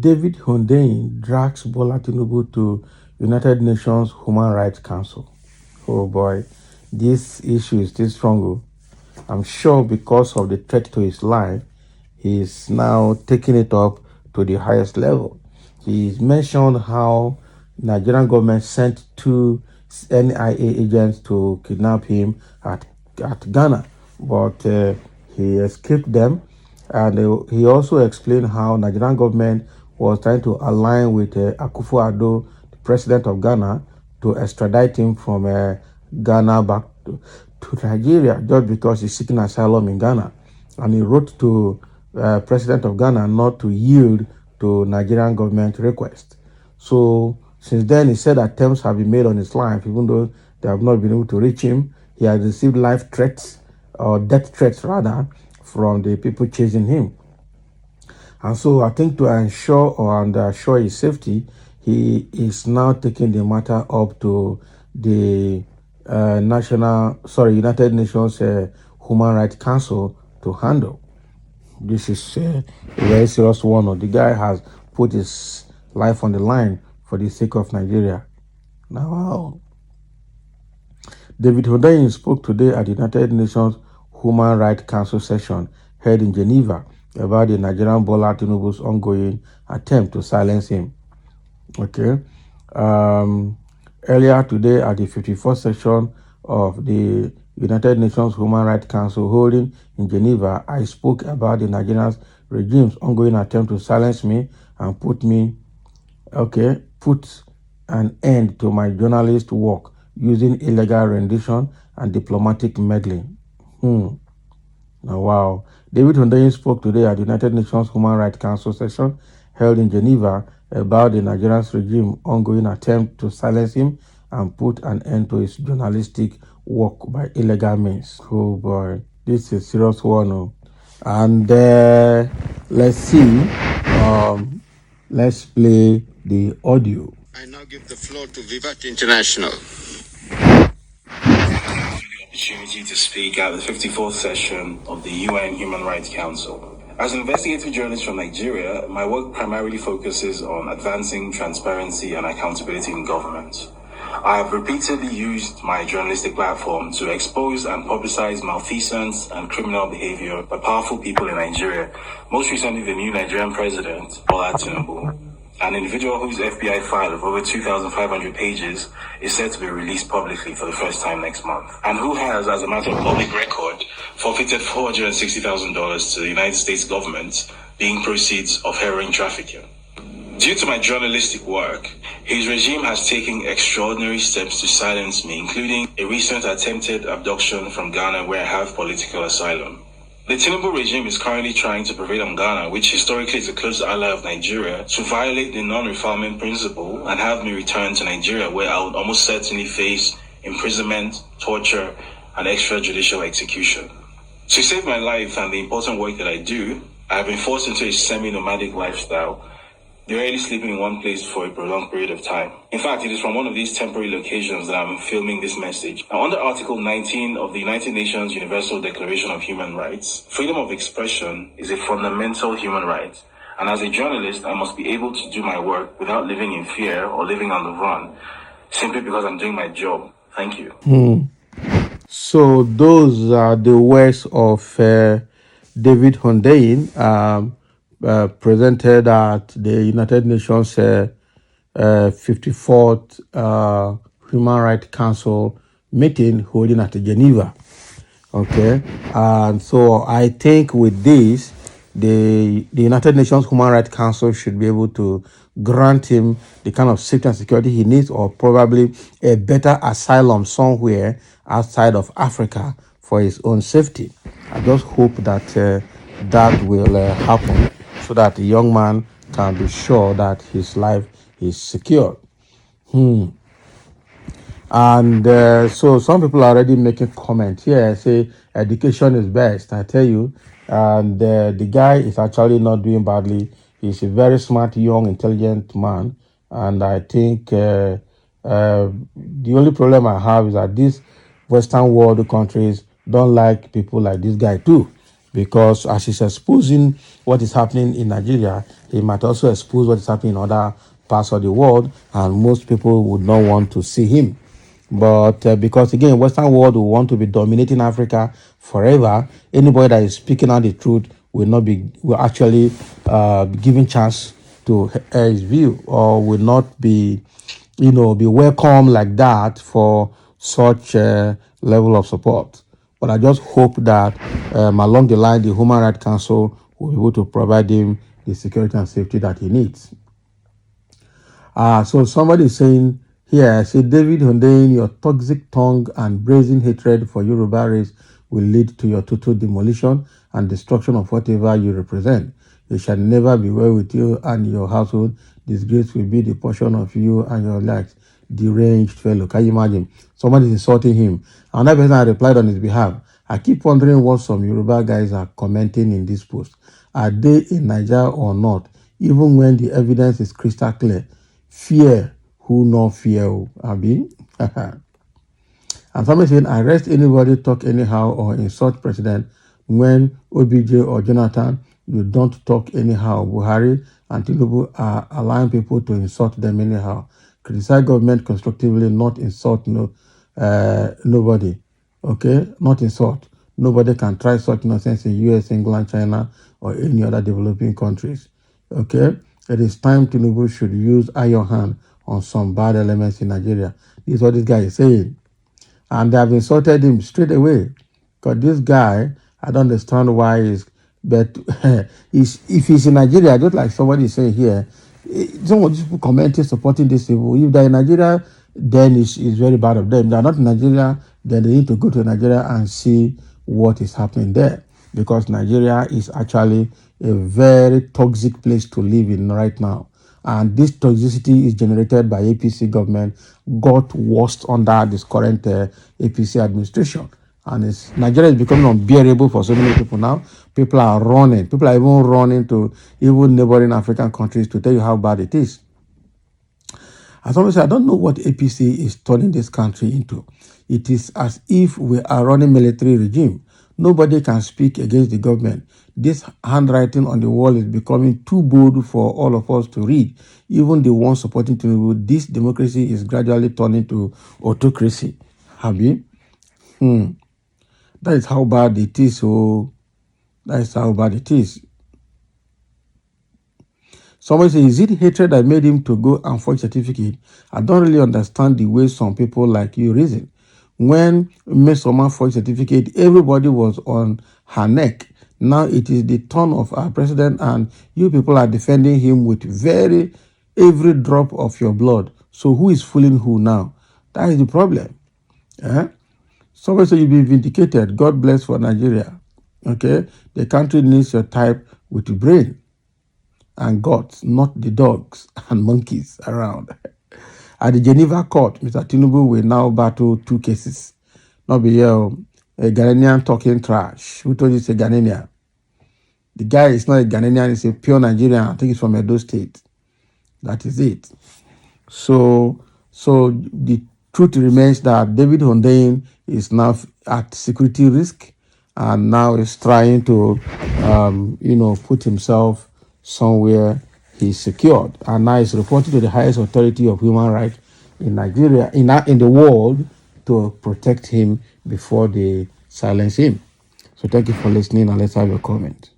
David Hundeyin drags Bola Tinubu to United Nations Human Rights Council. Oh boy, this issue is still strong. I'm sure because of the threat to his life, he is now taking it up to the highest level. He's mentioned how Nigerian government sent two NIA agents to kidnap him at Ghana, but he escaped them. And he also explained how Nigerian government was trying to align with Akufo-Addo, the president of Ghana, to extradite him from Ghana back to Nigeria just because he's seeking asylum in Ghana. And he wrote to president of Ghana not to yield to Nigerian government request. So since then, he said attempts have been made on his life, even though they have not been able to reach him. He has received life threats, or death threats rather, from the people chasing him. And so I think to ensure and assure his safety, he is now taking the matter up to the United Nations Human Rights Council to handle. This is a very serious one. The guy has put his life on the line for the sake of Nigeria. Now, David Hundeyin spoke today at the United Nations Human Rights Council session held in Geneva about the Nigerian Bola Tinubu's ongoing attempt to silence him. Okay. Earlier today at the 54th session of the United Nations Human Rights Council holding in Geneva, I spoke about the Nigerian regime's ongoing attempt to silence me and put an end to my journalist work using illegal rendition and diplomatic meddling. Now, wow. David Hundeyin spoke today at the United Nations Human Rights Council session held in Geneva about the Nigerian regime's ongoing attempt to silence him and put an end to his journalistic work by illegal means. Oh boy, this is a serious one. And let's see. Let's play the audio. I now give the floor to Vivat International. Opportunity to speak at the 54th session of the UN Human Rights Council. As an investigative journalist from Nigeria, my work primarily focuses on advancing transparency and accountability in government. I have repeatedly used my journalistic platform to expose and publicize malfeasance and criminal behavior by powerful people in Nigeria, most recently the new Nigerian president, Bola Tinubu, an individual whose FBI file of over 2,500 pages is set to be released publicly for the first time next month, and who has, as a matter of public record, forfeited $460,000 to the United States government, being proceeds of heroin trafficking. Due to my journalistic work, his regime has taken extraordinary steps to silence me, including a recent attempted abduction from Ghana where I have political asylum. The Tinubu regime is currently trying to prevail on Ghana, which historically is a close ally of Nigeria, to violate the non-refoulement principle and have me return to Nigeria, where I would almost certainly face imprisonment, torture, and extrajudicial execution. To save my life and the important work that I do, I have been forced into a semi-nomadic lifestyle, rarely sleeping in one place for a prolonged period of time. In fact, it is from one of these temporary locations that I'm filming this message. Now, under Article 19 of the United Nations Universal Declaration of Human Rights, freedom of expression is a fundamental human right. And as a journalist, I must be able to do my work without living in fear or living on the run, simply because I'm doing my job. Thank you. So those are the words of David Hundeyin, presented at the United Nations 54th Human Rights Council meeting holding at Geneva. Okay, and so I think with this, the United Nations Human Rights Council should be able to grant him the kind of safety and security he needs, or probably a better asylum somewhere outside of Africa for his own safety. I just hope that that will happen, so that the young man can be sure that his life is secure. And so some people are already making comments here, say education is best. I tell you, and the guy is actually not doing badly. He's a very smart, young, intelligent man. And I think the only problem I have is that these Western world countries don't like people like this guy too. because as he's exposing what is happening in Nigeria, he might also expose what is happening in other parts of the world, and most people would not want to see him. But because again, Western world will want to be dominating Africa forever, anybody that is speaking out the truth will actually be given chance to air his view, or will not be, be welcome like that for such a level of support. But I just hope that along the line, the Human Rights Council will be able to provide him the security and safety that he needs. So somebody is saying here, say, David Hundeyin, your toxic tongue and brazen hatred for Yoruba race will lead to your total demolition and destruction of whatever you represent. It shall never be well with you and your household. Disgrace will be the portion of you and your likes. Deranged fellow. Can you imagine? Somebody is insulting him. Another person replied on his behalf. I keep wondering what some Yoruba guys are commenting in this post. Are they in Nigeria or not? Even when the evidence is crystal clear. Fear who not fear, Abi. And somebody saying, arrest anybody talk anyhow or insult president when OBJ or Jonathan, you don't talk anyhow. Buhari and Tinubu are allowing people to insult them anyhow. Criticize government constructively, not insult nobody. Okay? Not insult. Nobody can try such nonsense in US, England, China, or any other developing countries. Okay? It is time Tinubu should use iron hand on some bad elements in Nigeria. This is what this guy is saying. And they have insulted him straight away. Because this guy, I don't understand why he's, but if he's in Nigeria, just like somebody is saying here, some of these people commenting, supporting these people, if they're in Nigeria, then it's very bad of them. They're not in Nigeria, then they need to go to Nigeria and see what is happening there. Because Nigeria is actually a very toxic place to live in right now. And this toxicity is generated by APC government, got worse under this current APC administration. And Nigeria is becoming unbearable for so many people now. People are running. People are even running to even neighboring African countries to tell you how bad it is. As always, I don't know what APC is turning this country into. It is as if we are running military regime. Nobody can speak against the government. This handwriting on the wall is becoming too bold for all of us to read. Even the ones supporting Tinubu, this democracy is gradually turning to autocracy. Abi? That is how bad it is. So that is how bad it is. Somebody says, is it hatred that made him to go and forge certificate? I don't really understand the way some people like you reason. When Miss Oma forged certificate, everybody was on her neck. Now it is the turn of our president, and you people are defending him with every drop of your blood. So who is fooling who now? That is the problem. Somebody said you've been vindicated. God bless for Nigeria. Okay? The country needs your type with the brain and guts, not the dogs and monkeys around. At the Geneva court, Mr. Tinubu will now battle 2 cases. Not be a Ghanaian talking trash. Who told you it's a Ghanaian? The guy is not a Ghanaian, he's a pure Nigerian. I think he's from Edo State. That is it. So the truth remains that David Hundeyin is now at security risk and now is trying to, put himself somewhere he's secured. And now is reported to the highest authority of human rights in Nigeria, in the world, to protect him before they silence him. So thank you for listening, and let's have your comment.